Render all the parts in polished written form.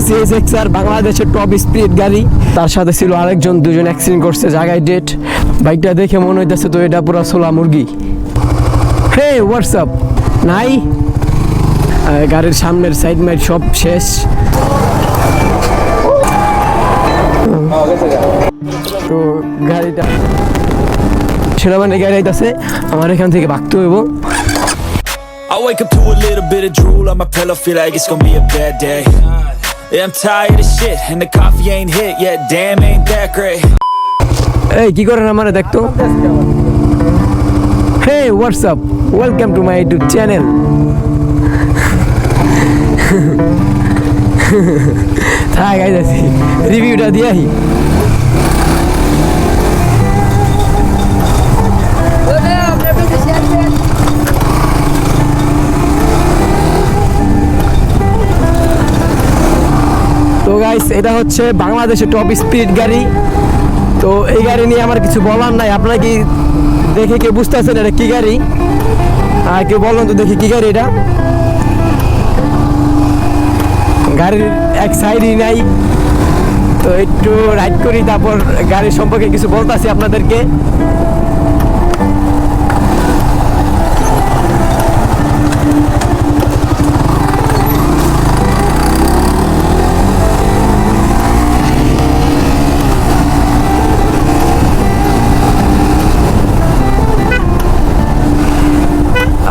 CHR বাংলাদেশের top speed গাড়ি। তার সাথে ছিল আরেকজন, দুজন অ্যাক্সিডেন্ট করছে জায়গায় ডেট। বাইকটা দেখে মনে হইতেছে তো এটা পুরো সোলা মুরগি। হে হোয়াটসঅ্যাপ নাই, গাড়ির সামনের সাইড মাইড সব শেষ। তো গাড়িটা সেনাবাহিনী গাড়ি আইতাছে, আমার এখান থেকে ভাগতে হইব। I wake up to a little bit of drool on my pillow, feel like it's gonna be a bad day. Yeah, I'm tired of shit, and the coffee ain't hit yet, damn ain't that great. এই কি করেন আমারে দেখতো? Hey what's up, welcome to my YouTube channel. থাক আইতাছি, রিভিউটা দিয়াই। তো গাইস, এটা হচ্ছে বাংলাদেশের টপ স্পিড গাড়ি। তো এই গাড়ি নিয়ে আমার কিছু বলার নাই। আপনারা কি দেখে কেউ বুঝতেছেন এটা কি গাড়ি? আর কেউ বলুন তো দেখি কি গাড়ি এটা? গাড়ির এক সাইডই নাই। তো একটু রাইড করি, তারপর গাড়ির সম্পর্কে কিছু বলতেছি আপনাদেরকে।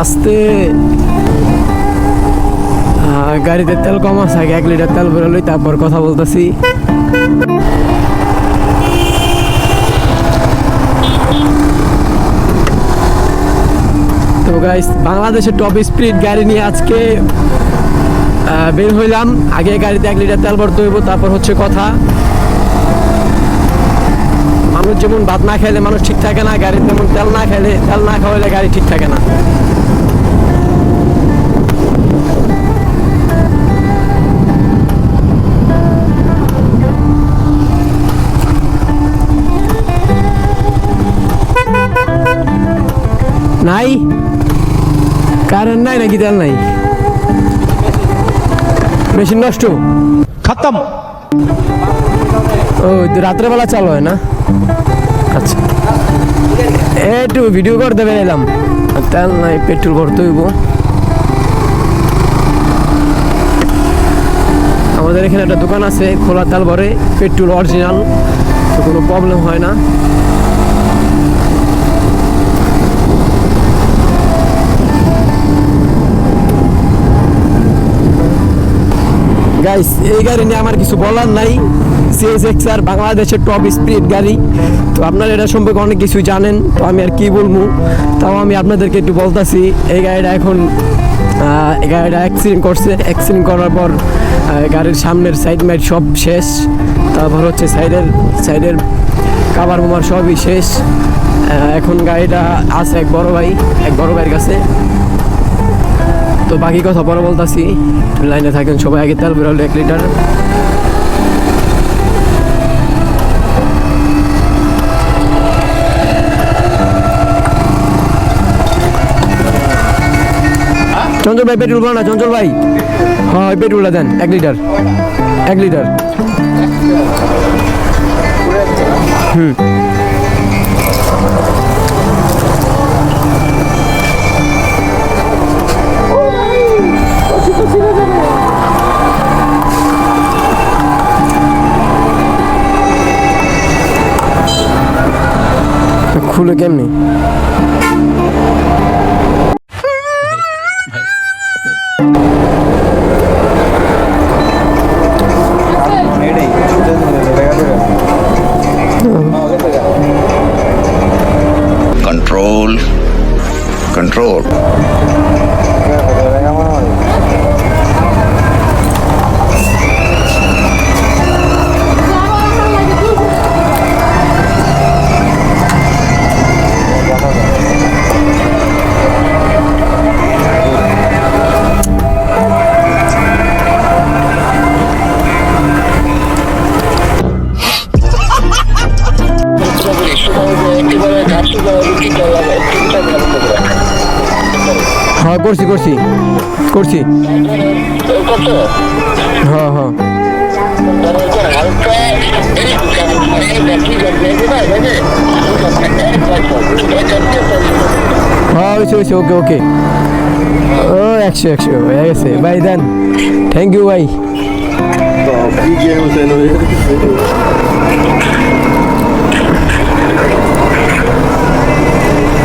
আস্তে, গাড়িতে তেল কম আছে, আগে 1 লিটার তেল বেরোলই তারপর কথা বলতেছি। তো গাইস, বাংলাদেশের টপ স্পিড গাড়ি নিয়ে আজকে বের হইলাম। আগে গাড়িতে 1 লিটার তেল ভরতে হইব, তারপর হচ্ছে কথা। মানুষ যেমন ভাত না খাইলে মানুষ ঠিক থাকে না, গাড়ি তেমন তেল না খাওয়াইলে গাড়ি ঠিক থাকে না। নাই কারেন্ট নাই নাকি তেল নাই? মেশিন নষ্ট, খতম। ও রাত্রেবেলা চালু হয় না? আচ্ছা, একটু ভিডিও করতে বেরোলাম। তেল নাই, পেট্রোল ভরতে হইব। আমাদের এখানে একটা দোকান আছে, খোলা তেল ভরে, পেট্রোল অরিজিনাল, তো কোনো প্রবলেম হয় না। গাইস, এই গাড়ি নিয়ে আমার কিছু বলার নাই। CHR বাংলাদেশের টপ স্পিড গাড়ি। তো আপনারা এটা সম্পর্কে অনেক কিছু জানেন, তো আমি আর কি বলবো, তাও আমি আপনাদেরকে একটু বলতেছি। এই গাড়িটা এখন অ্যাক্সিডেন্ট করছে। অ্যাক্সিডেন্ট করার পর গাড়ির সামনের সাইড মাইড সব শেষ, তারপর হচ্ছে সাইডের কাভার বোমার সবই শেষ। এখন গাড়িটা আছে এক বড় ভাইয়ের কাছে। তো বাকি কথা পরে বলতেছি, লাইনে থাকেন সবাই। আগে তেল বেরোলো 1 লিটার। চঞ্চল ভাই পেট্রোল বলো না, চঞ্চল ভাই। হ্যাঁ, পেট্রোলটা দেন 1 লিটার। 1 লিটার। খুলে কেমনি? control. হ্যাঁ করছি হ্যাঁ হ্যাঁ হ্যাঁ হয়েছে ওকে ওকে ও 100 হয়ে গেছে ভাই দেন থ্যাংক ইউ ভাই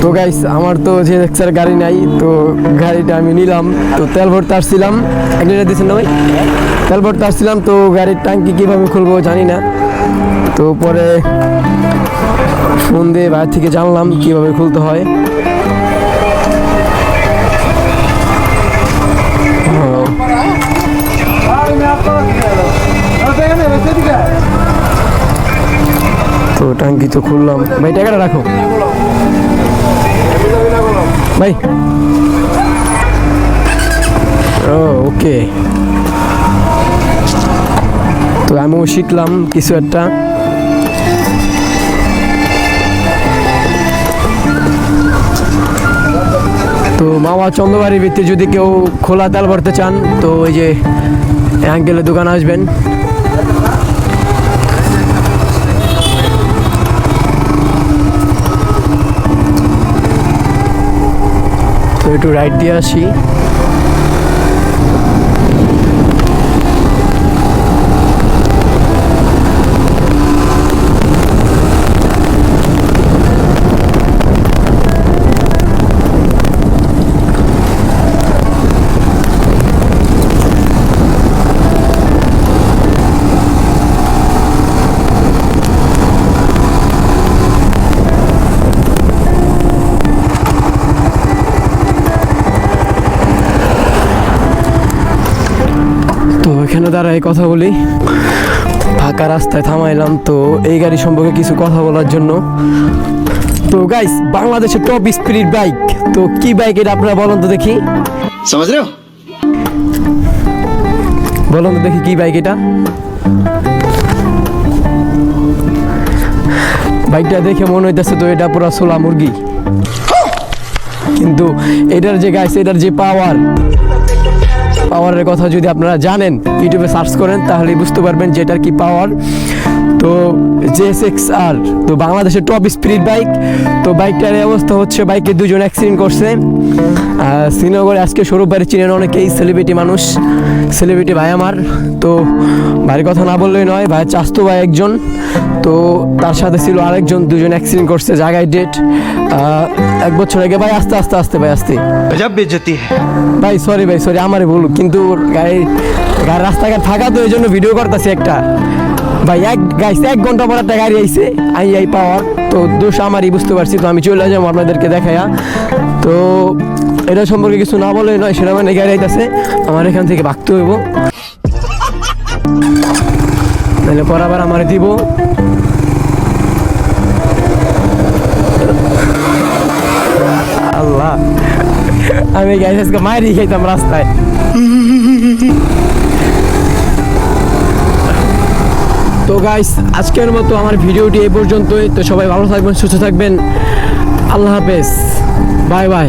তো গাইস আমার তো যে এক্সার গাড়ি নাই তো গাড়িটা আমি নিলাম তো তেল ভরতে আসছিলাম 1 লিটার দিয়েছেন না ভাই তেল ভরতে আসছিলাম তো গাড়ির ট্যাঙ্কি কীভাবে খুলবো জানি না তো পরে ফোন দিয়ে বাইরে থেকে জানলাম কীভাবে খুলতে হয় তো ট্যাঙ্কি তো খুললাম ভাই টাকাটা রাখো ভাই ও ওকে তো আমিও শিখলাম কিছু একটা তো মামা চন্দ্রবাড়ির ভিত্তি যদি কেউ খোলা তেল ভরতে চান তো ওই যে আঙ্কেলের দোকানে আসবেন তো একটু রাইট দিয়ে আসি তো এখানে দাঁড়াই কথা বলি ফাঁকা রাস্তায় থামাইলাম তো এই গাড়ি সম্পর্কে কিছু কথা বলার জন্য তো গাইস বাংলাদেশের টপ স্পিড বাইক তো কি বাইক এটা আপনারা বলুন তো দেখি समझ रहे हो বলুন তো দেখি কি বাইক এটা বাইকটা দেখে মনে হইতেছে তো এটা পুরো সোলা মুরগি কিন্তু এটার যে গাইস এটার যে পাওয়ারের কথা যদি আপনারা জানেন ইউটিউবে সার্চ করেন তাহলে বুঝতে পারবেন যে এটার কি পাওয়ার তো JSX-R তো বাংলাদেশের টপ স্পিড বাইক তো বাইকটার এই অবস্থা হচ্ছে বাইকে দুজন অ্যাক্সিডেন্ট করছে শ্রীনগরে আজকে সৌরভ ভাই চিনেন অনেকেই সেলিব্রিটি মানুষ সেলিব্রিটি ভাই আমার তো ভাইয়ের কথা না বললেই নয় ভাই চাস্তো ভাই একজন তো তার সাথে ছিল আরেকজন দুজন অ্যাক্সিডেন্ট করছে জায়গায় ডেট 1 বছর আগে ভাই আস্তে ভাই আস্তে गजब बेइज्जती है ভাই সরি আমারে বলুক কিন্তু গাড়ির রাস্তাঘাট থাকা তো এই জন্য ভিডিও করতেছি একটা ভাই 1 ঘন্টা পর একটা গাড়ি আইছে আই পাওয়ার তো দোষ আমারই বুঝতে পারছি তো আমি চলে যাবো আপনাদেরকে দেখাইয়া তো এটা সম্পর্কে কিছু না বলে নয় সেটা মানে গাড়ি আইতেছে আমার এখান থেকে ভাগতে হইব নাহলে পর আবার আমারে দিব আল্লাহ আমি গাড়ি আজকে মারি খাইতাম রাস্তায় তো গাইস আজকের মতো আমার ভিডিওটি এই পর্যন্তই তো সবাই ভালো থাকবেন সুস্থ থাকবেন আল্লাহ হাফেজ বাই